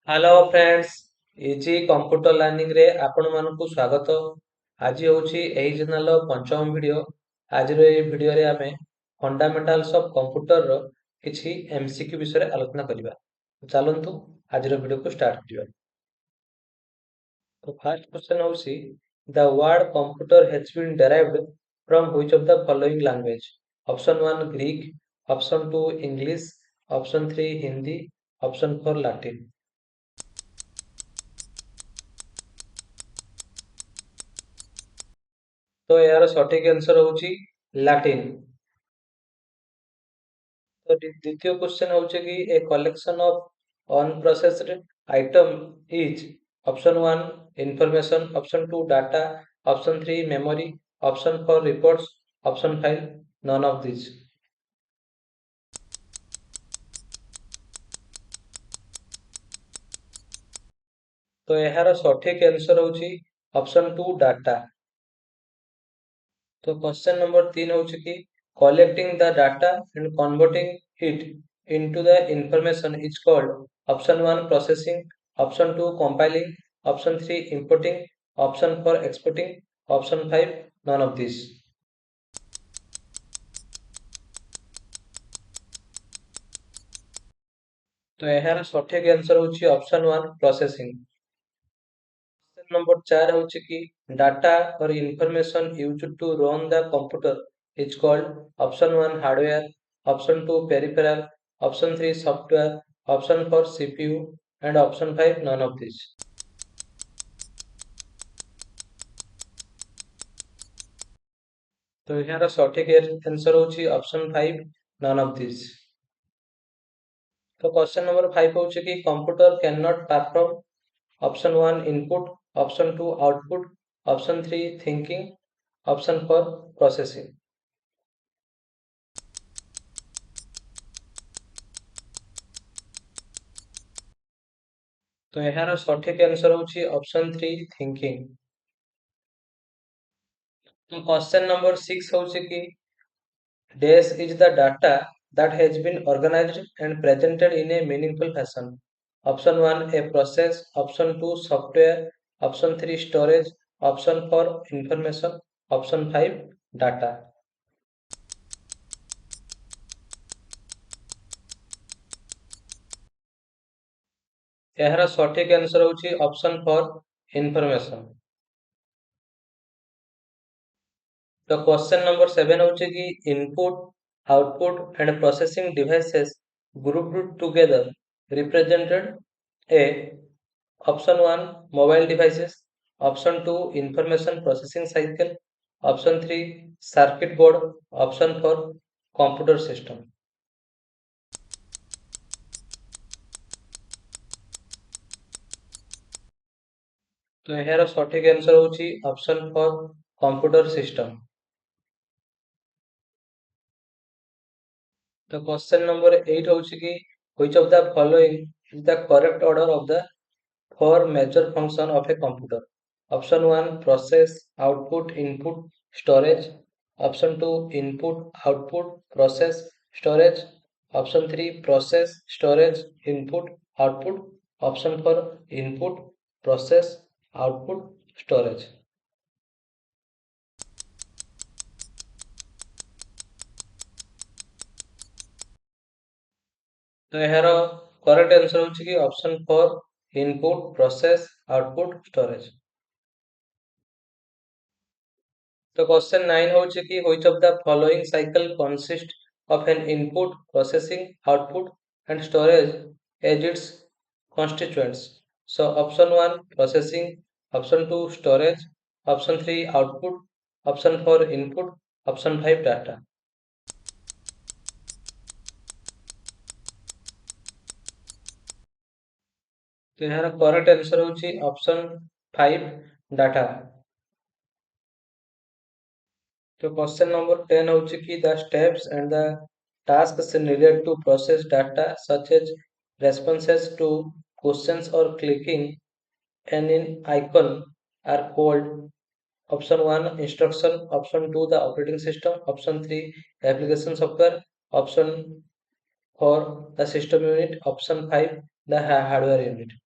Hello friends, easy computer learning रे आपण मानकु स्वागत। आज होची एही चैनल पंचम वीडियो। आज रो ए वीडियो रे आमे फंडामेंटल्स ऑफ कंप्यूटर रो किछि एमसीक्यू विषय रे आलोचना करिबा। चलंतु आज रो वीडियो को स्टार्ट करिबा। तो फर्स्ट क्वेश्चन होची the word computer has been derived from which of the following language? Option 1 Greek, option 2 English, option 3 Hindi, option 4 Latin. तो यार सठिक आंसर होची लैटिन। तो द्वितीय क्वेश्चन होचे कि a collection of unprocessed item is option 1 information, option 2 data, option 3 memory, option 4 reports, option 5 none of this. तो यार सठिक आंसर होची ऑप्शन 2 डाटा। तो क्वेश्चन नंबर 3 होची कि collecting the data and converting it into the information is called option 1 processing, option 2 compiling, option 3 importing, option 4 exporting, option 5 none of these। तो यार सठिक आंसर होची ऑप्शन 1 प्रोसेसिंग। क्वेश्चन नंबर 4 होची कि data और information used to run the computer is called option 1 hardware, option 2 peripheral, option 3 software, option 4 CPU and option 5 none of this. तो यार सठिक आंसर होची ऑप्शन 5 नन ऑफ दिस। तो question number 5 होची कि computer can not perform option 1 input, option 2 output, option 3 thinking, option 4 processing. तो यार सठिक आंसर होची ऑप्शन 3 थिंकिंग। तो क्वेश्चन नंबर 6 होची कि dash is the data that has been organized and presented in a meaningful fashion. Option 1 a process, option 2 software, option 3 storage, option 4 information, option 5 data। यार सठिक answer होची option 4 information। तो question number 7 होची कि input, output and processing devices grouped together represented a option 1 mobile devices, option 2 information processing cycle, option 3 circuit board, option 4 computer system। तो यार सठिक answer होची ऑप्शन 4 कंप्यूटर सिस्टम। तो question number 8 होची कि which of the following is the correct order of the four major function of a computer? Option 1 process, output, input, storage, option 2 input, output, process, storage, option 3 process, storage, input, output, option 4 input, process, output, storage। तो यार correct answer होची कि option 4 input, process, output, storage. तो question 9 होची कि which of the following cycle consist of an input, processing, output and storage as its constituents? So option 1 processing, option 2 storage, option 3 output, option 4 input, option 5 data। तो यार correct answer होची option 5 data. तो question number 10 होची कि the steps and the tasks needed to process data such as responses to questions or clicking an icon are called option 1 instruction, option 2 the operating system, option 3 application software, option 4 the system unit, option 5 the hardware unit।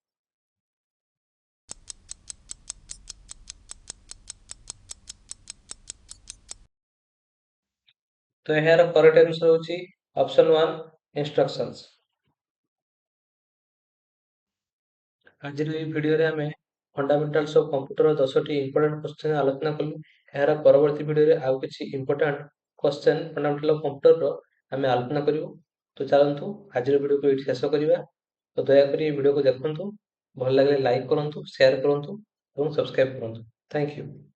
तो ଏହାର correct answer ହେଉଛି option 1 instructions. ଆଜିର ଏହି ଭିଡ଼ିଓରେ ଆମେ ଫଣ୍ଡାମେଣ୍ଟାଲ୍ସ of computer 10ଟି important question ଆଲୋଚନା କଲୁ। ଏହାର ପରବର୍ତ୍ତୀ ଭିଡ଼ିଓରେ ଆଉ କିଛି ଇମ୍ପୋର୍ଟାଣ୍ଟ କ୍ୱେଶ୍ଚନ୍ ଫଣ୍ଡାମେଣ୍ଟାଲ ଅଫ୍ କମ୍ପ୍ୟୁଟରର ଆମେ ଆଲୋଚନା କରିବୁ। ତ ଚାଲନ୍ତୁ ଆଜିର ଭିଡ଼ିଓକୁ ଏଇଠି ଶେଷ କରିବା। ତ ଦୟାକରି ଏହି ଭିଡ଼ିଓକୁ ଦେଖନ୍ତୁ, ଭଲ ଲାଗିଲେ ଲାଇକ୍ କରନ୍ତୁ, ସେୟାର କରନ୍ତୁ ଏବଂ ସବସ୍କ୍ରାଇବ୍ କରନ୍ତୁ। Thank you.